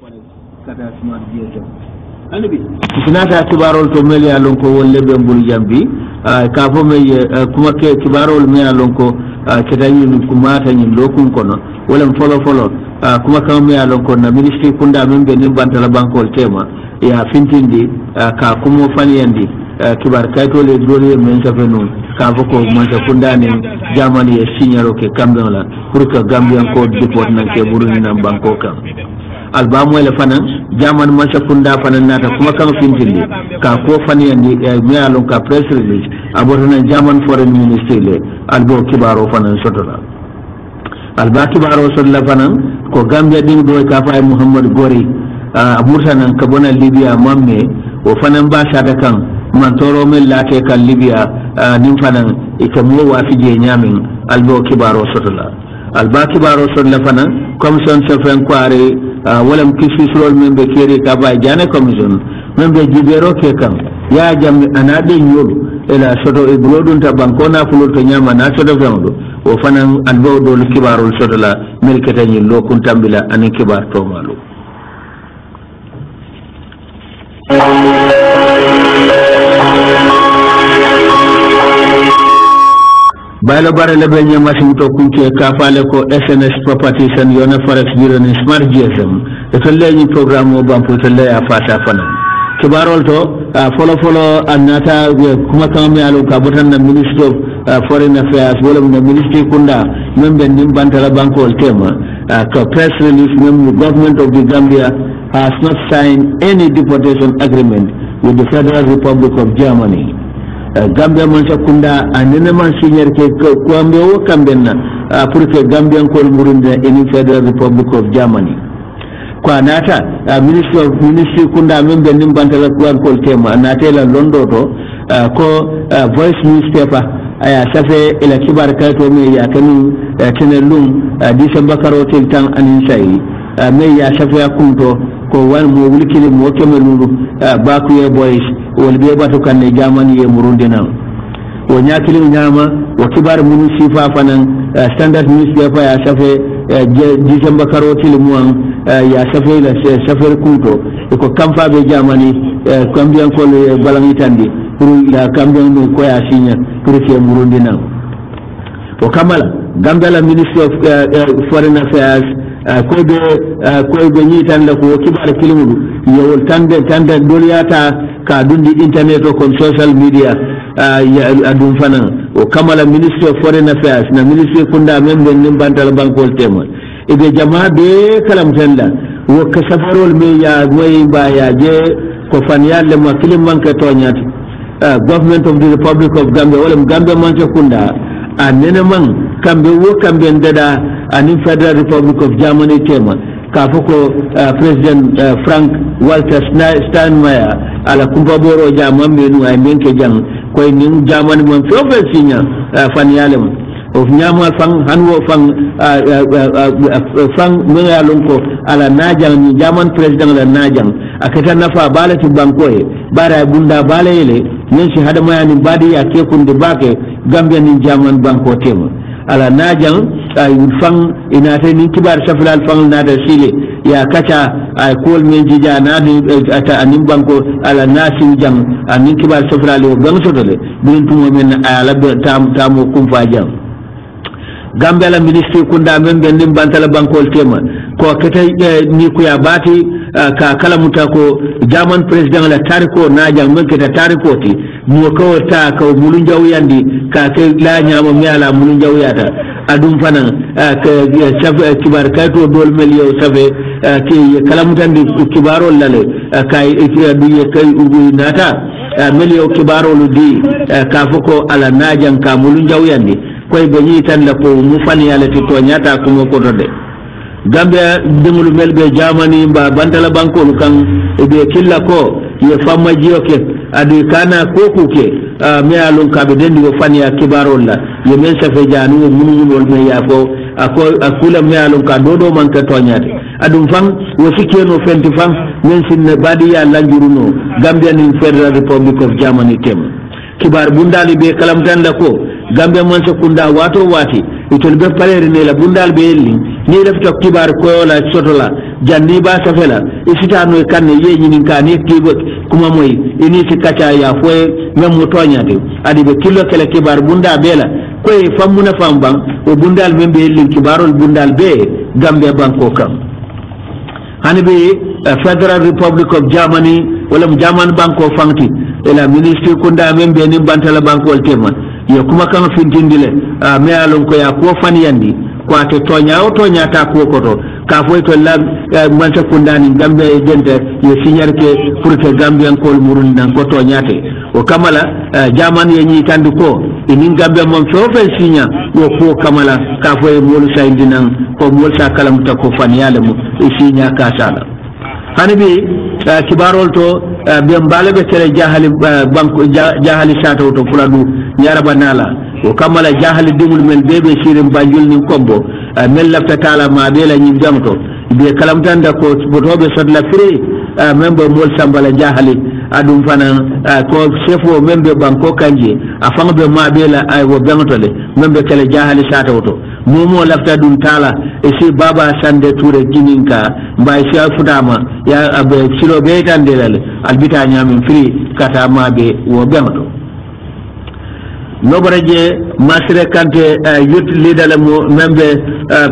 kata smart GSM anabi sinata kibarol to meli alon ko wolle be mbul jambi ka fo me kuma ke kibarol me alon ko kedayi kuma ta nyin lokun kono wala folo kuma kam me alon ko na ministry kunda men be nim bantala bankol tema ya fintindi ka kuma faniyandi kibar kayto le dole men sa fenu ka fo ko man ta kunda ne jamani e signalo ke kambe la pour que gambian ko deport nan ke buruni nan banko kam albamu ele fanan jaman man sakunda fanan nata kuma kan fintindi ka ko faniyandi me alon ka press release abotana jaman foreign ministry le albo kibaro fanan sotola alba kibaro sotola fanan ko gambia din do ka fa muhammad gori murtanan ka bona libya mamme o fanan ba shada kan man toro men late kan libya nin fanan ikamo wa fije nyamin albo kibaro sotola alba kibaro sotola fanan commission sefen kware walam kisi surol men be kere ka ba jane commission men be jibero ke kan ya jam anade nyol ela soto e brodun ta bankona fulol to nyama na soto fendo o fanan albo do kibarol soto la melketa nyi lo kun tambila anin kibar to malo baylo bare le be nyama sim to kunke ka fale ko SNS properties and yona forex bureau ni smart GSM to leñi programme o bam to le ya fata fana kibarol to follow annata kuma kam mi alo ka botan na ministry of foreign affairs wala na ministry kunda membe nim bantala bankol tema ka press release the government of the Gambia has not signed any deportation agreement with the Federal Republic of Germany. Gambia man sakunda anene man signer ke ko ambe o kambenna pour que Gambian ko murunda in Federal Republic of Germany ko anata ministry kunda men be nim bantala ko tema anata la londo to ko voice newspaper aya safe ila kibar kato me ya kanu tenelum December karotel tan anin sai me ya safe akunto ko wan mo wulkini mo kemelulu bakuye boys wol be batu kan ne jamani ye murundina o nyakili nyama o kibar munisifa fanan standard newspaper ya safe December karotil muan ya safe la safe kunto ko kamfa be jamani kambian ko balangitandi pour la kambian no ko ya sinya pour ke murundina o kamala Gambia Ministry of Foreign Affairs ko be ni tan la ko kibar kilimudu yewol tande doliyata ka dundi internet o kon social media ya adum fana o kamala Ministry of Foreign Affairs na ministry kunda membe nim bantal bankol tema e be jama be kalam tella wo ka safarol me ya moy ba ya je ko fan yalle ma kilim manke tonyati government of the Republic of Gambia wala Gambia man kunda anene man kambe wo kambe ndada anin Federal Republic of Germany tema kafoko President Frank Walter Steinmeier ala kumbaboro jamam menu ay menke jang koy nin Germany mon fofe signa fan yalem of nyama fang hanwo fang mengalon ko ala najang ni German president la najang akata nafa balati bankoe bara bunda balele yensi hadama yani badi ya kekunde bake Gambia ni German banko tema ala najang ay fang inata ni kibar safral fang nada sile ya kacha ay kol men jija nadi ata anim banko ala nasin jang anin kibar safral o gang sotole bin tumo men ala tamo kumfa jang Gambia la ministry kunda men ben nim bantala bankol tema ko kete ni ku ya bati ka kala mutako German president la tariko najang men keta tariko ti mo ko ta ka mulun jawyandi ka ke la nyama mi ala mulun jawyata adum fanan ka safa kibar kayto dol mel yow safe ki kala mutandi kibaro lale kay du kay nata mel yow kibaro lu di ka foko ala najang ka mulun jawyandi koy be ni tan la ko mu fan yalla ti to nyata ko mo ko dode Gambia dingulu melbe Germany ba bandala bankol kan be killa ko ye famma jiyoke adu kana ko kuke me alon ka be dendi ko fan ya kibarol la ye men safe janu munul wol me ya ko akula me alon ka dodo man ka to nyate adum fam wosikeno fenti fam men sinne badi ya lanjuruno Gambia ni Federal Republic of Germany tem kibar bundali be kalam tan la ko Gambia man sakunda wato wati itol be paleri ne la bundal be elli ni lafta kibar ko la sotola janni ba safela isita no kanne ye nyinin kane kibo kuma moy ini si kacha ya foye memo toñate adi be kilo kala kibar bunda bela koy famuna famban o bundal membe lin kibarol bundal be Gambia banko kam hani be Federal Republic of Germany wala German banko fanti ela ministry kunda membe ni bantala banko tema yo kuma kan fintindile me alon ko ya ko fan yandi ko ate tonya o tonya ta ko koto ka foy to la mansa kundani Gambia e dente yo signar ke pour que Gambian ko murun nan ko tonyate o kamala German ye ni tandu ko inin Gambia mom so fe signa yo ko kamala ka foy mol saydinan ko mol sa kalam ta ko fan yale mu signa ka sala hani bi kibarol to be mbale be tere jahali banko jahali sato to fuladu nyaraba nala o kamala jahali dimul men bebe sirim banjul nin kombo mel lafta tala ma be la nyim jamto be kalamtanda ko botobe sodla firi membe mol sambala jahali adum fana ko chefo membe banko kanje afanga be ma be la ay wo bangtole membe kala jahali sato to momo lafta dum tala e si baba sande toure jininka mbay si futama ya abe silo be tandelale albita nyamin firi kata ma be wo bangto noboraje masre kante youth leader la mo membe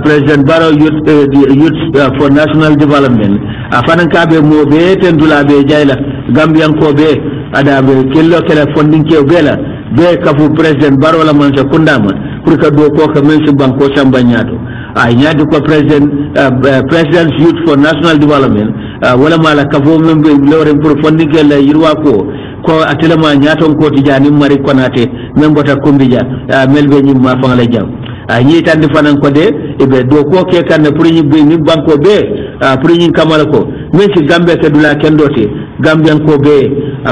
president Barrow youth for national development afanan kabe mo be tendula be jayla gambian ko be ada be kello kala funding ke bela be kafu president Barrow la man kundama pour que do ko ka men banko sambanyato ay nyaadi ko president youth for national development wala mala kafu membe lore pour funding ke la yirwa ko atelema nyaton ko tijani mari konate membota kumbija melbe nyim ma fangala jam nyi tandi fanan ko de be do ko ke kan pour nyi be ni banko be pour nyi kamala ko men ci gambe ke dula kendote gambian ko be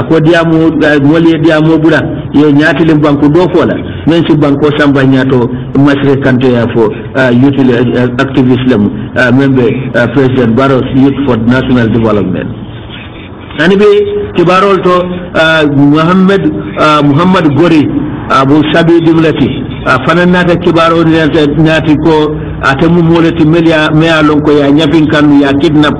ko diamu moli diamu bula yo nyaati lim banko do fola men ci banko samba nyato masre kante ya fo youth activist lam membe president Barrow youth for national development ani be kibarol to Muhammad Gori Abu Sabi Dimlati fanan nata kibaro nati ko atamu molati melia mea lonko ya nyapin kanu ya kidnap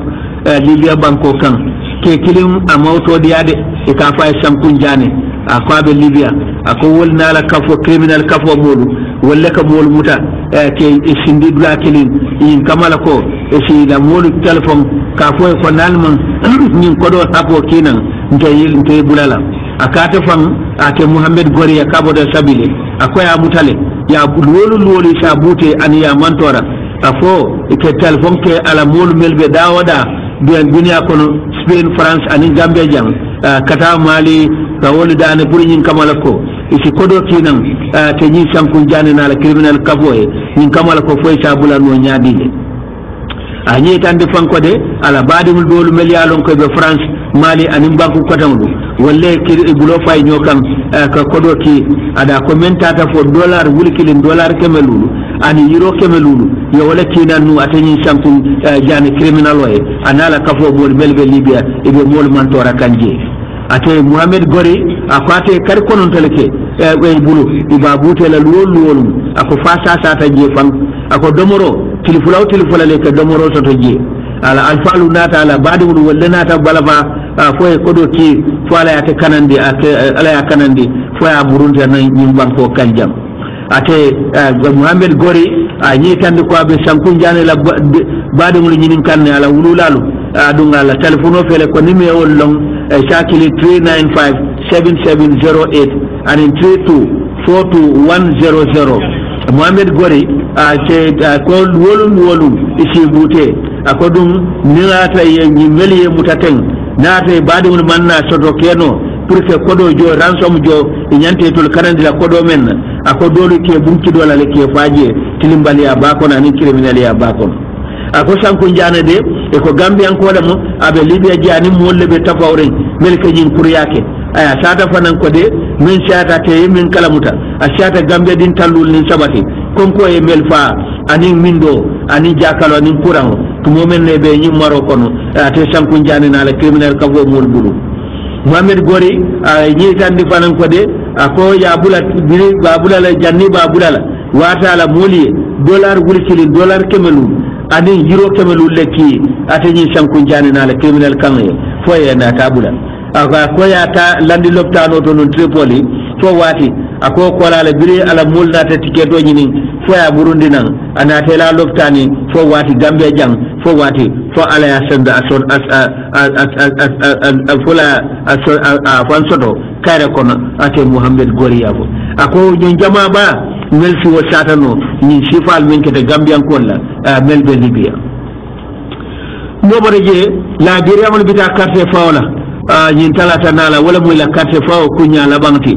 Libya banko kan ke kilim amauto diade e ka fa sampun jane akwabe Libya ako wolna la kafo criminal kafo modu walla ka mol muta ke sindi dula kilin in kamala ko e si la molu telephone ka fo ko nalman nyin ko do tapo kinan nte bulala akate fan ate Muhammad Gori ya kabo da sabile akoya mutale ya lolu sa bute an ya mantora afo ke telephone ke ala mol melbe dawada biyan duniya kono Spain France ani Gambia jang kata Mali ka wol da ne pour nyin kamala ko isi kodo kinan te nyi sankun jane na la criminal kafoe nyin kamala ko foy sa bulano nyaadi anyi tande fanko de ala badimul dolu melialon ko be France Mali anin banku kotamdu walle kiri bulo fay nyokan ka kodo ki ada commentata fo dollar wulkilin dollar kemelulu ani euro kemelulu yo wala kinanu atani sankun jani criminal way anala kafo bol melbe Libya ibe mol mantora kanje ate Muhammad Gori akwate kar konon teleke e bulu iba butela lolu ako fasa sata je fan ako domoro tilfula le ka domoro to je ala alfalu nata ala badul walla nata balaba foye kodo ki fala ya te kanandi ala ya kanandi foya burunta nan nyim banko kanjam ate Muhammad Gori nyi tande ko be sankun jane la badul nyinin kanne ala wululalu dunga la telefono fele ko nime wol long shakili 395 7708 and in 3242 Muhammad Gori ko wolum isi bute akodum nirata yenyi meliye mutaten nata badi mun manna soto keno pour que kodo jo ransom jo nyante tol kanandi la kodo men akodolu ke bunki dola le ke faje tilimbali ya bako na ni criminal ya bako ako sanku njana de e ko Gambian ko damo abe Libya jani molle be tafawre melke jin pour yake aya sata fanan ko de min sata te min kalamuta asata Gambia din tallul ni sabati konko e melfa ani mindo ani jakalo ani kurango tumo men ne be nyi maro kono te sanku njani na la criminal ka vo mol bulu Muhammad Gori nyi tandi fanan ko de ako ya bulat biri ba bulala janni ba bulala wata la moli dollar wulkili dollar kemelu ani yiro kemelu leki ateni sanku jani na la criminal kange fo ya na tabula aka ko ya ta landi loptano to non Tripoli fo wati ako ko la biri ala mulna ta tiketo nyini fo ya Burundi nan ana tela loptani fo wati Gambia jang fo wati fo ala ya senda ason fula fansoto kare kono ate Muhammad Goriyabo ako nyon jama ba mel si wo satano ni sifal min kete Gambian kolla mel be Libya no boreje la Libya mon bita carte fawla nyin talata nala wala muy la carte faw kunya la banti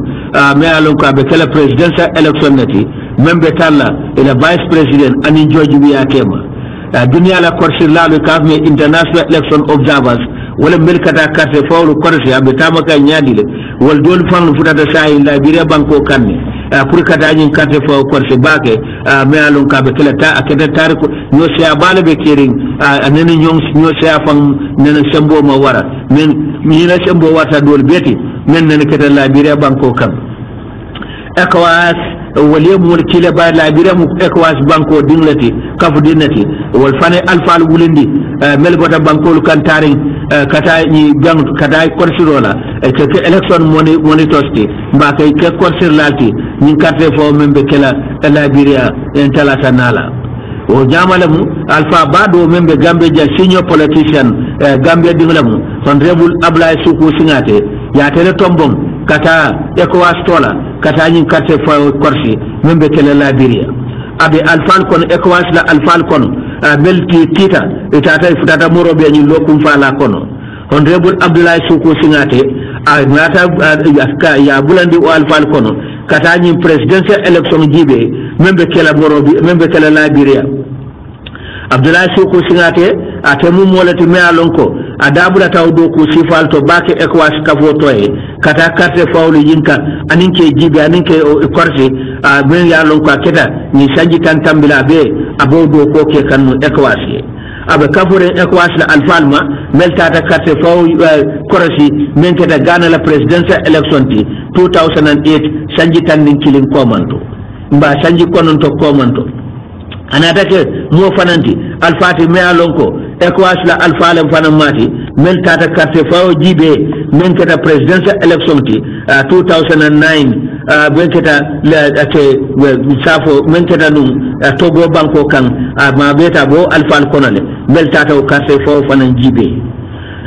me alon ko be kala presidential election nati membe talla ila vice president ani George Weah Kema dunia la korsi lalu kafme international election observers wala melkata carte fawlu korsi abe tamaka nyaadile wal dol fan futata sahi Liberia banko kanne pour kata nyin carte faw korsi bake me alon ka be kala ta akeda tariko no sia bale be kering anene nyong no sia fam nene sembo ma wara men mina sembo wata dol beti men nene kata Liberia banko kan ECOWAS wali mul kile ba Liberia mu ECOWAS banko dinglati kafu dinati wal fane alfal wulindi mel bota banko kan taring kata ni bang kata korsirola ke election monitosti ba kay ke korsirlati ni carte fo membe kala Liberia entala sanala o jamalamu alfa bado membe Gambia senior politician Gambia dinglamu honorable Ablaye Suku Singate ya tele tombong kata ECOWAS tola kata nyin carte fo korsi membe kala Liberia abe alfal kon ECOWAS la alfal kon belti tita itata futata morobe nyi lokum fala kono honorable Abdoulaye Suku Singate nata ya bulandi o alfal kono kata nyi presidential election jibe membe kala morobe membe kala Liberia Abdoulaye Suku Singate atemu molati me alonko adabula tawdo ku sifalto bake ECOWAS kavotoe kata carte fawlu yinka aninke jibe aninke korsi ben ya lonko aketa ni sanji tan tambila be abodo ko ke kanu ECOWAS abe kafure ECOWAS la alfalma meltata carte faw korsi men keta Ghana la presidential election ti 2008 sanji tan nin kilin komanto mba sanji kononto komanto anatake mo fananti alfati me alonko ECOWAS la alfalem fanan mati men tata carte faw jibe men keta presidential election ti 2009 ben keta ate safo men keta num Togo banko kan ma beta bo alfal konale mel tata o carte faw fanan jibe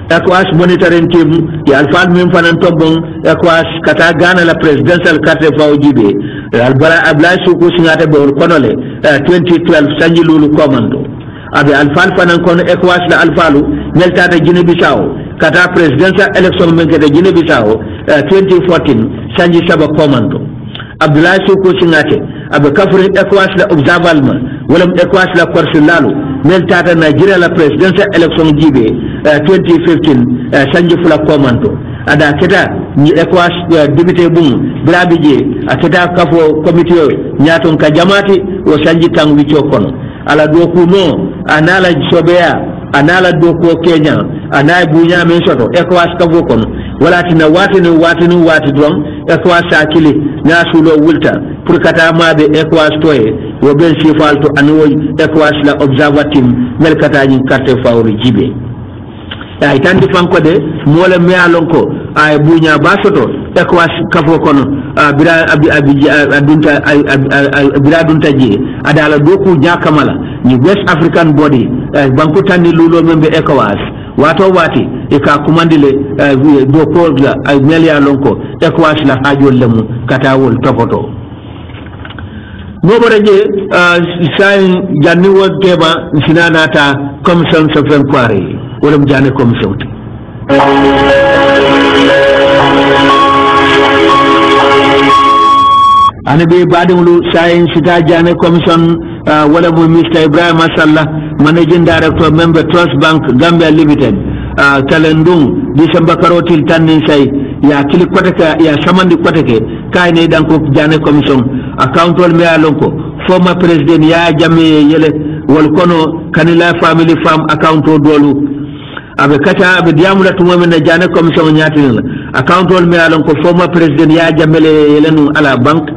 ECOWAS monitoring team ya alfal men fanan tobon ECOWAS kata Ghana la presidential carte faw jibe albara Ablaye Suku Singate bo konole 2012 sanji lulu commando abe alfal fanan kon ECOWAS la alfalu mel tata Guinea Bissau kata presidential election men keta Guinea Bissau 2014 sanji saba commando Abdoulaye Suku Singate abe kafrin ECOWAS la observalma wala ECOWAS la korsilalu mel tata Nigeria la presidential election jibe 2015 sanji fula commando ada keta ni ECOWAS député bum brabije aketa kafo committee nyaton ka jamati o sanji tang wicho kono ala doku no anala sobea anala doko Kenya anay bunya men soto ECOWAS kafo kono wala tina wati dron ECOWAS akili nasulo wulta pour kata mabe ECOWAS toye wo ben sifalto anoy ECOWAS la observer team mel kata nyi carte fawri jibe ay tandi fanko de mola me alonko ay bunya basoto ECOWAS kafo kono bira dunta ji adala doku nyakamala ni West African body banko tandi lulo membe ECOWAS wato wati ka kumandile doko la ay melia lonko ECOWAS la hajol lemu katawol tofoto noboreje sai janni wotema sinanata commission supreme quarry wala mjane commission ana be badumlu sai sita jane commission wala mo Mr Ibrahim Sallah managing director member Trust Bank Gambia Limited kalendung December karotil tannin sai ya kili kwataka ya samandi kwatake kai ne dan ko jane commission account wal me alonko former president ya jamme yele wal kono kanila family farm account dolu abe kata abe diamula tumo men jane commission nyatin account wal me alonko former president ya jamme yele nu ala bank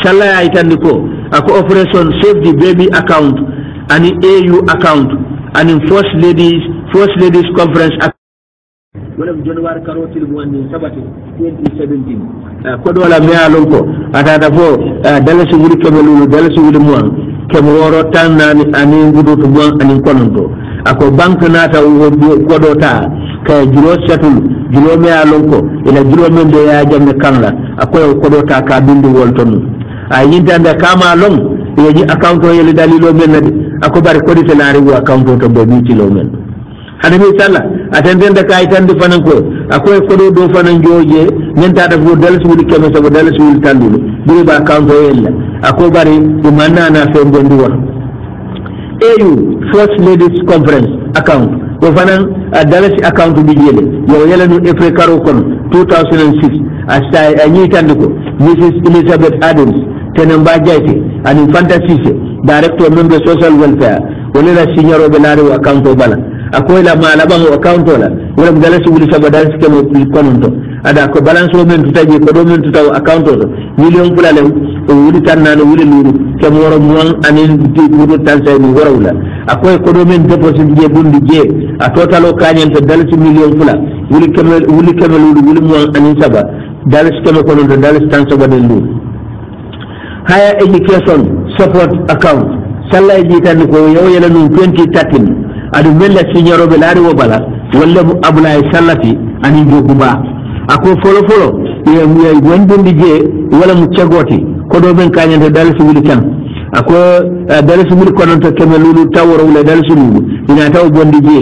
salla ya itandiko ako operation save the baby account ani AU account ani first ladies conference account wala January karotil wonni sabati 2017 ko dola me alonko atata fo dalasi wuri kemelu dalasi wuri mo kemo woro tan nani ani ngudo to bon ani kononto ako banque nata ko do ta ka juro setul juro me alonko ila juro men de ya jamme kanla ako ko do ta ka bindu wolton ay yintande kama long yeji account o yele dalilo men nade ako bari ko dite laari wo account to be biti lo men hade mi sala atenden da kay tan di fanan ko ako ko do fanan joje men ta da fo dalasi wudi keme so dalasi wudi tandulu bi ba account o yella ako bari imanna na fe ngondi wa AU first ladies conference account ko fanan dalasi account bi jele yo yela no efre karo kon 2006 asay anyi tandiko Mrs Elizabeth Adams tenamba jayti ani fantasy director member social welfare wala la signoro belare account o bala akoy la mala bango account la wala dalasi wuli saba dalasi kemo kononto ada ko balance o men tutaji ko do men tutaw account o million fulale o wuli tanana wuli lulu kemo woro mon anin di wudo tansay ni worawla akoy ko do men deposit je bundi je a total o kanyen to dalasi million fula wuli kemo lulu wuli mon anin saba dalasi kemo kononto dalasi tan saba del lulu higher education support account sallay jitan ko yow yela no 2013 adu mella signoro be laari wo bala walla abulay sallati ani joguba ako folo ye wondundi je wala mu cegoti ko do ben kanyande dalasi wuli kan ako dalasi wuli kononto kemelulu tawro wala dalasi lulu ina taw bondi je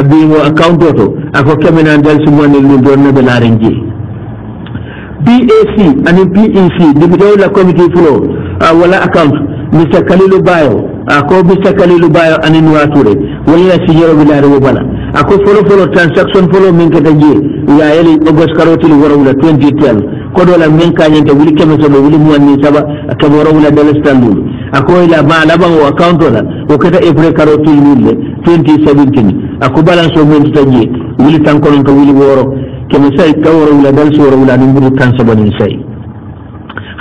bi mo account to ako kemena dalasi moni lu don be laari je BAC and PEC Deputy la Committee Flow wala account Mr. Kalilu Bayo ako Mr. Kalilu Bayo and Nuature wala signoro bilari wala ako follow transaction follow min kata je ya yeli August karoti wala 2012 ko do la min kanyante wuli kemeso do wuli muanni saba ka wala dalastandu ako ila ma laban o account la o kata April karoti lulle 2017 ako balance o min taji wuli tankonon ko wuli woro kemi say kawro wala dal soro wala nguru kan sabani say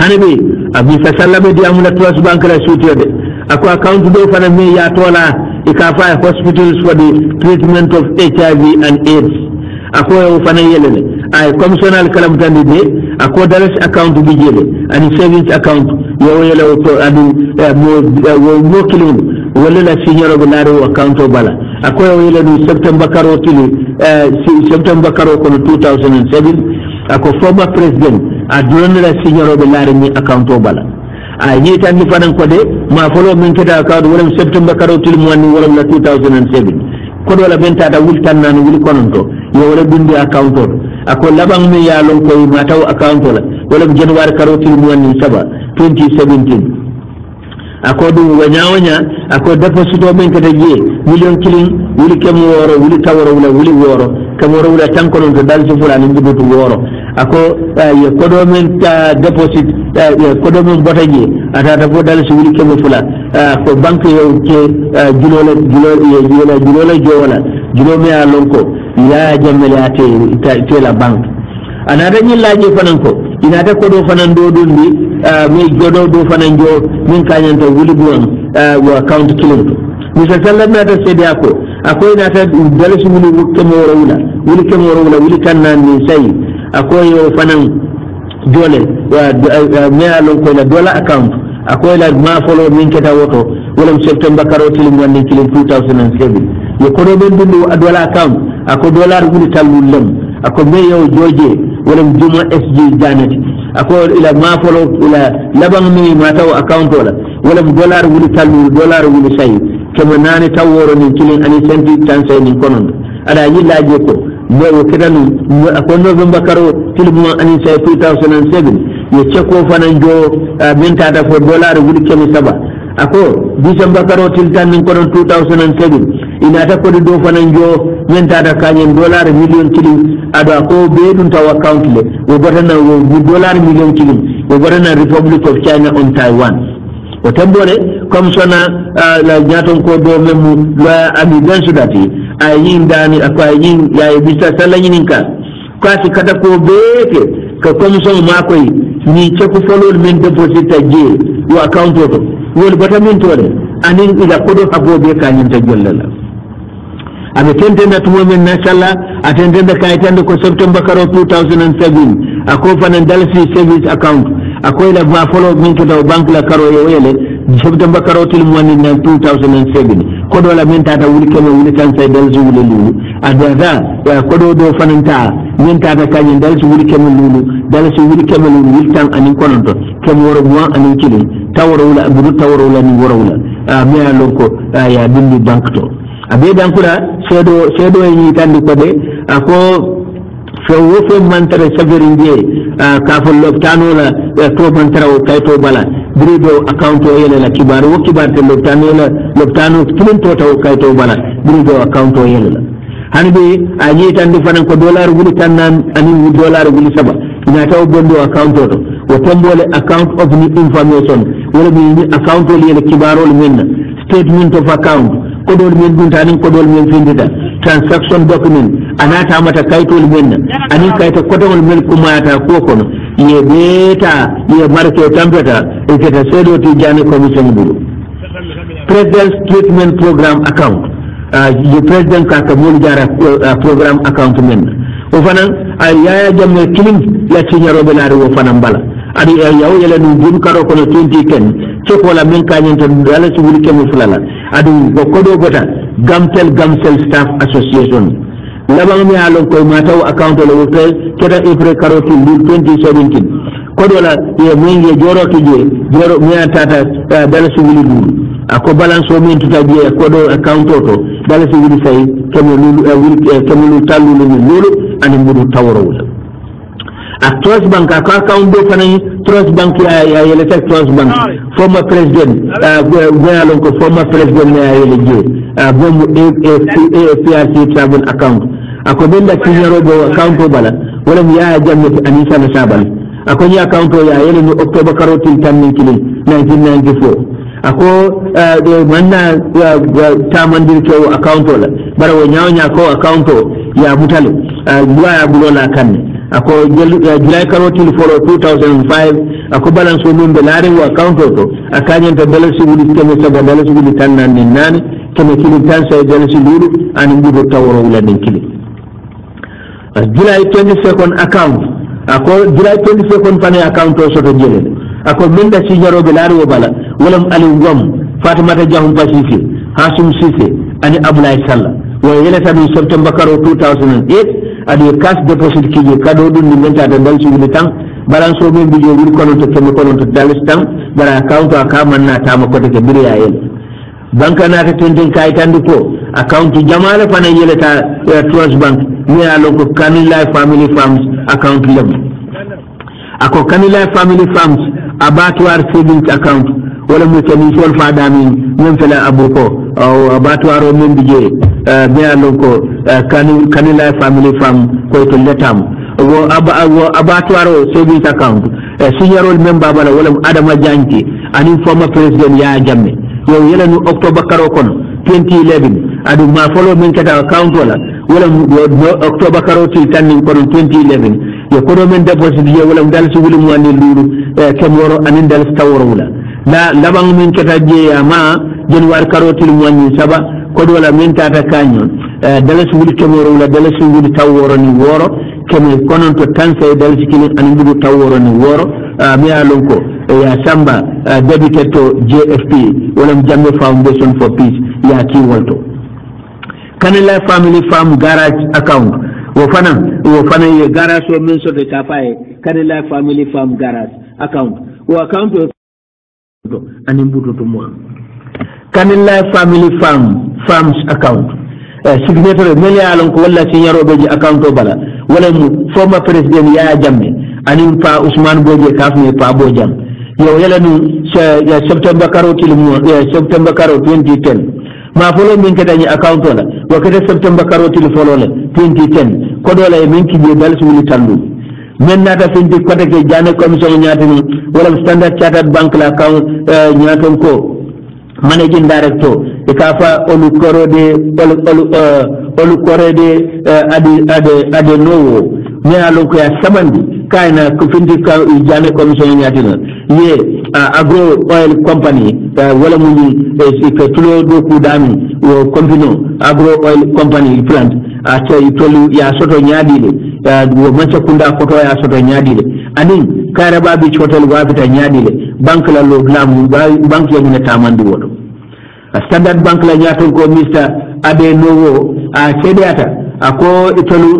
hanabi abi sallama di amuna trust bank la sutiyode ako account do fana me ya tola ikafa hospitals for the treatment of HIV and AIDS ako yo fana yelele ay commissional kalam tandide ako dalas account bi jele ani savings account yo yele to adu mo kilin wala la signoro binaro account bala ako yo yele ni September karotili September karo kono 2007 ako former president a durande la signoro binaro ni account bala a ni tan ni fanan ko de ma folo min keda account wala September karotili mo ni wala 2007 ko do la benta da wultan nan wuli kononto yo wala bindi account ako labang mi ya lon ko ma taw account wala January karotili mo ni saba 2017 ako dum wanya ako deposit o men kata je million killing wuli kem woro wuli tawro wala wuli woro kam woro wala tankonon to dal ci fulani ngibutu woro ako ye kodo men ta deposit ye kodo men botaje atata fo dal ci wuli kem fula ko banque yo ke julola jola julome a lonko ya jammele ate la banque anata nyillaje fanan ko inata kodo fanan do dundi mi jodo do fanan jo min kanyanta wuli buwan wo account kilin misa sallam na ta sedi ako ina ta dalasi wuli kemo wala wuli kannan ni sai akoy yo fanan dole me alon ko la dola account akoy la ma follow min keta woto wala September karotil mo ni kilin 2007 yo kodo ben dundu dola account ako dollar wuli talulum ako me yo joje wala juma SG janati ako ila ma folo ila labang mi ma taw account wala dollar wuli talu dollar wuli say kema nani taworo ni kilin ani senti tan say ni konon ada yillaje ko mo kedanu ako November karo tilmo ani say 2007 ye cheko fanan jo benta da fo dollar wuli kemi saba ako December karo tiltan ni konon 2007 ina ta ko do fanan jo benta da kanyen dollar million kilin ada ko be dun taw account le wo botana wo dollar million kilin wo botana Republic of China on Taiwan o tambore comme sona la nyaton ko do memu la ami ben sudati ayin dani ayin ya bisa sallan ninka kasi kada ko beke ka comme son makoy ni ceku folol men deposit je wo account to wo botana min to de anin ila kodo habobe kanyinta jollala aɓe tentena tumomin machallah a tentenda kayitande ko septembre karo 2007 ako fanan dalasi service account ako ila ma folo min ketaw banque la karo yo wele septembre karo til moni na 2007 kodo la min tata wuli keme wuli tan say dalasi wuli lulu adada kodo do fananta min tata kanyin dalasi wuli keme lulu dalasi wuli keme lulu wuli tan anin kononto keme woro mo anin kilin tawro wala abudu tawro wala ni woro wala mi ya lonko ya bindi banque to abe dankura sedo yi tandi ko de ako fewo fe mantare sagarinde ka fo loptano la to mantara o kayto bala brido account o yele la kibar wo kibar te loptano kilin to taw kayto bala brido account o yele la hanbe a yi tandi fanan ko dollar wuli tannan ani dollar wuli saba ina taw bondo account to o tombole account of ni information wala mi account o yele kibarol menna statement of account kodol men duntanin kodol men findita transaction document anata mata kaytol men anin kayta kodol men kumata ko kono ye beta ye marke tampeta e keta sedo ti jani commission bulu president treatment program account ye president ka mul jara program account men o fana ayaya jamme kilin la tinyaro belari wo fana bala adi yaw yele nu dun karo kono 2010 ceko la men kanyenta dala ci wuli kemu fulala adu ko kodo gota gamtel staff association labang mi alon koy mataw account le wote keda epre karoti 2017 kodo la ye men ye joro mi tata dala ci wuli dulu ako balance o men tuta je kodo account to dala ci wuli say kemu talu lulu ani mudu tawro ak Trust Bank ak account do fanay Trust Bank ya yele tek Trust Bank former president gwalon ko former president ya yele je bomu AFPRC travel account ako benda kinyaro do account o bala wala mi ya jamme anisa na sabal ako ni account o ya yele ni October karotil tan min kili 1994 ako de manna tamandir ko account o la barawo nyaaw ko account o ya butale ya bulola kanne ako July karotil foro 2005 ako balance o min be laare wo account to akanyanta dalasi wuli keme saba dalasi wuli tan nan nani keme kili tan say dalasi lulu ani mbudo tawro wala nin kili July 22nd account ako July 22nd fane account to soto jele ako min da sigaro be laare wo bala wala ali ngom Fatimata Jahum Pacific Hasum Sise ani Abdoulaye Salla wo yele tan September karo 2008 adi cash deposit kije kado dun ni menta da dal suuli tan balance o men bijo wuri kono to keme kono to dalis tan bara account akaman na tama ko te biri ayel banka na ta tenden kay tandi ko account jamala fana yeleta Trust Bank ni alon ko Kanilai Family Farms account lem ako Kanilai Family Farms abattoir savings account wala mo tani sol fadami men fela abuko o abattoir o men bije be alon ko Kanilai Family Farm ko to letam wo abattoir o savings account signarol men babala wala Adama Janti ani former president ya jamme yo yela nu October karo kono 2011 adu ma follow men kata account wala October karo til tanning kono 2011 yo kono men deposit ye wala dal ci wuli mo ani lulu kemoro ani dal tawro wala la labang men kata je ya ma January karo til mo ani saba kodo wala men tata kanyon dal ci wuli kemoro wala dal ci wuli tawro ni woro keme konon to tanse dal ci kini ani ndu tawro ni woro mi alon ko ya samba dedicated to JFP wala Jammeh Foundation for Peace ya ki wolto Kanilai Family Farm garage account wo fana ye garage o men so de kafaye Kanilai Family Farm garage account wo account to ani mbuto to mo Kanilai Family Farms account signatory meli alon ko walla signaro beji account o bala wala mu former president ya Jammeh ani pa Ousmane Boje kafne pa Bojam yo yela nu September karo til mo September karo 2010 ma folo min kada ni account la wa kada September karo til folo la 2010 ko do la min ki dal sulu tandu men nata finti ko take jane commission nyaati ni wala Standard Chartered Bank la account nyaaton ko managing director e kafa olu korode ade nowo me alon ko ya samandi kaina ko findi ka jane commission nyatina ye agro oil company wala mu e ke tulo do ku dami o compino agro oil company plant ate tolu ya soto nyaadile wo mancha kunda koto ya soto nyaadile anin karaba bi hotel wafita nyaadile bank la lo glamu bank ya ne tamandi wodo standard bank la nyaton ko Mr. Abe Nowo a sedeata ako itolu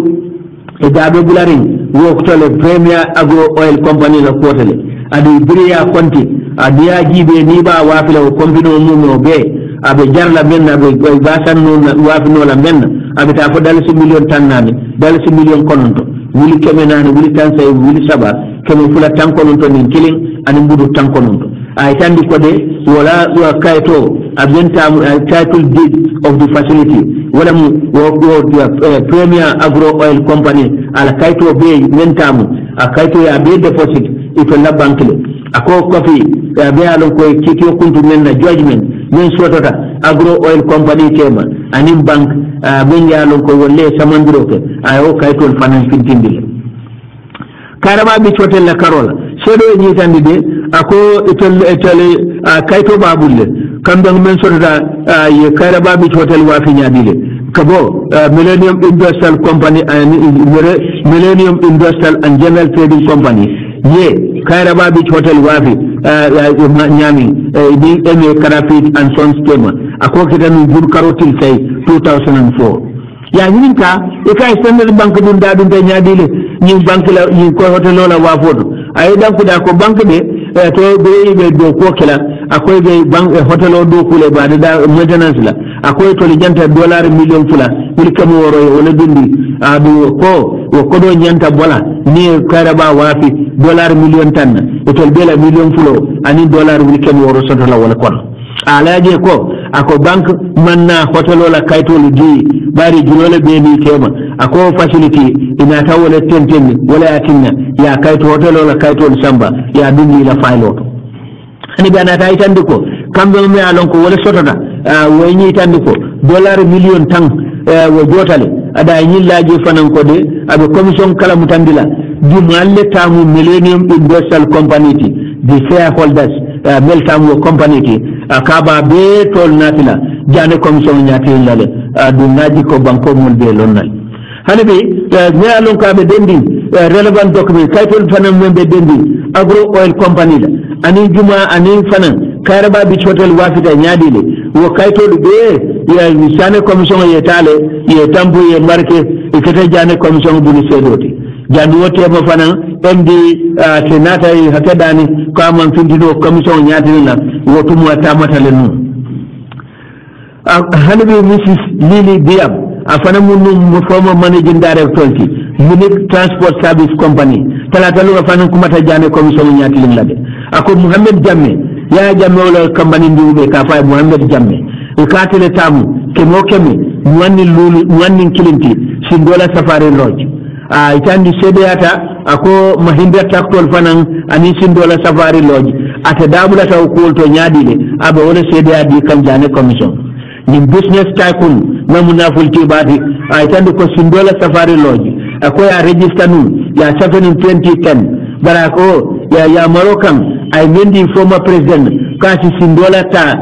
e dabe bularing wo tole premier agro oil company la kotale adi biriya konti adiya jibe ni ba wafila ko compino mumo be abe jarla menna be basan no wafino la menna abe ta fo dalasi million tannani dalasi million kononto wuli kemenani wuli tan say wuli saba kemo fula tan kononto nin killing ani budu tan kononto ay tandi ko de wala wa kayto abenta title deed of the facility wala mu premier agro oil company ala kayto be mentamu a kayto ya be deposit ito la bankle ako kofi be alon ko kitio kuntu menna judgment men sotota agro oil company tema anim bank ben yalon ko wolle samandiro ke ayo kayto fanan fintindile karama bi hotel la karola sedo ni tandi de ako itole kayto babulle kambe men sotota ye karaba bi hotel wa fi nyadile kabo Millennium Industrial Company and Millennium Industrial and General Trading Company ye karaba bi hotel wa fi nyami di eme karafit and sons tema ako kitan jur karotil say 2004 ya nyinka e kay standard bank dun da dun nyadile ni bank la ni ko hotel la wa fodo ay danku da ko bank be to be do ko kala akoy be bank hotel o do kule ba da maintenance la akoy to li janta dollar million fula il kam woro wala dundi adu ko do nyanta bola ni karaba wafi dollar million tan to bela million fulo ani dollar wil kam woro soto la wala kon alaje ko ako bank manna hotel la kayto li bari junole be ni kema ako facility ina tawole tenten wala yatinna ya kayto hotel la kayto samba ya dundi la faylo ani bana ta itande ko kambe me alon ko wala sotota wayni itande ko dollar million tan wo jotale ada yillaji fanan ko de abe commission kala mutandila du malle tamu Millennium Industrial Company ti the shareholders meltamu company ti akaba be tol natila jane commission nyati lale du naji ko banko mul be lonnal hanibe me alon ka be dendi relevant document kaytol fanan membe dendi agro oil company la ani juma ani fanan karaba bi hotel wafita nyaadile wo kaytol be ya jane commission yetale ye tambu ye marke ikata jane commission buni sedoti jani wote mo fana md senata hakadani ko man findido commission nyaadile la wotu mo tamata le nu hanibi Mrs. Lily Diab afana munum former managing director ti Unique Transport Service Company talata lu afana kumata jane commission nyaadile la de ako Muhammad Jamme ya Jamme wala company ndiube ka fa Muhammad Jamme ikatele tamu kemo kemi muwannin kilinti sindola safari lodge itandi sedeata ako Mahindra Tractol fanan ani sindola safari lodge ata dabula taw kolto nyaadile abe wala sedeadi kan jane commission ni business tycoon namuna fulti badi itandi ko sindola safari lodge ako ya register nu ya 2010 barako ya Moroccan ay mendi former president kasi sindola ta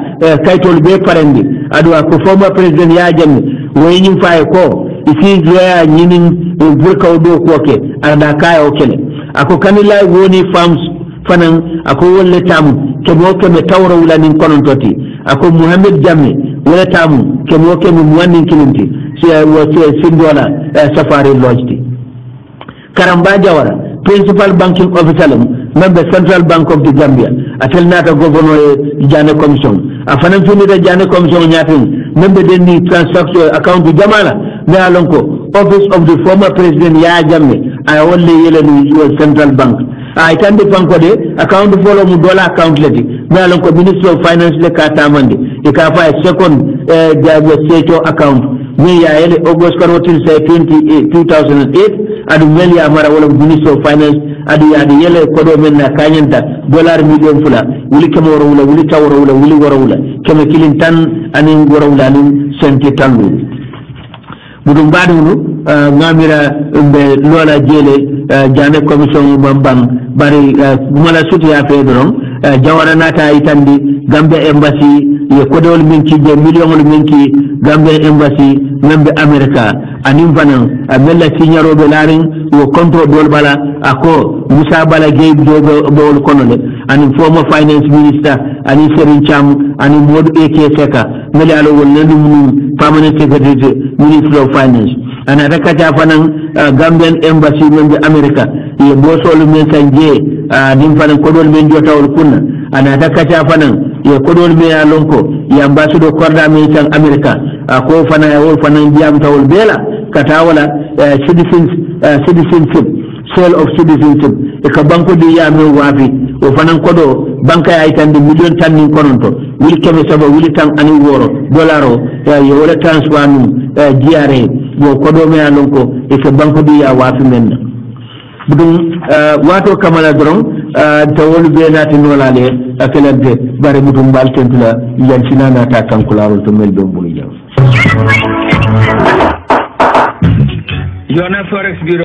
kaytol be parende adu ko former president ya Jamme wayni fay ko isi ya nyinin burka do koke ada kay okele ako kanila woni farms fanan ako wolle tamu kemo keme tawra wala nin konon toti ako Muhammad Jamme wala tamu kemo keme muwannin kilinti sindola safari lodge Karamba Jawara principal banking officer member Central Bank of the Gambia atel nata governor jane commission afana fini da jane commission nyatin member denni transaction account jamala me alonko office of the former president ya Jamme ay wolle yeleni Central Bank ay tande fanko de account follow mu dollar account leti me alonko ministry of finance le kata mande e ka fa second seto account me ya ele August karotin say 2008 adu melia mara wala ministry of finance adu yele kodo men na kanyanta dollar million fula wuli kemo woro wula wuli tawro wula wuli woro wula kemo kilintan anin woro wula anin senti tanlu budum badunu ngamira be lola jele jane commission bambang bari mala suti ya fedron jawara nata itandi Gambia embassy ye kodol minki je million minki Gambia embassy membe America anim fanan amella signaro be larin wo control dol bala ako Musa Bala Gaye do konole anim former finance minister ani Serin Cham ani Modou Eke Seka mele alo wonne dum permanent secretary minister of finance ana rakata fanan Gambian embassy membe America ye bosol men sanje nim fanan kodol men jotawol kunna ana rakata fanan ye kodol me ya lonko ye ambassador korda me tan America ko fana ya wol fana jam tawol bela kata wala citizenship sale of citizenship e ka banko de ya me wafi o fana kodo banka ya itande million tan ni kononto wili keme sabo wili tan ani woro dollaro ye wala transfer nu diare yo kodo me ya lonko e ka banko de ya wafi men budum wato kamala dron tawol be nati nolale akelante bare mutum bal tentula yansina nata kankularol to mel be mbulu jaw Yona Forex Bureau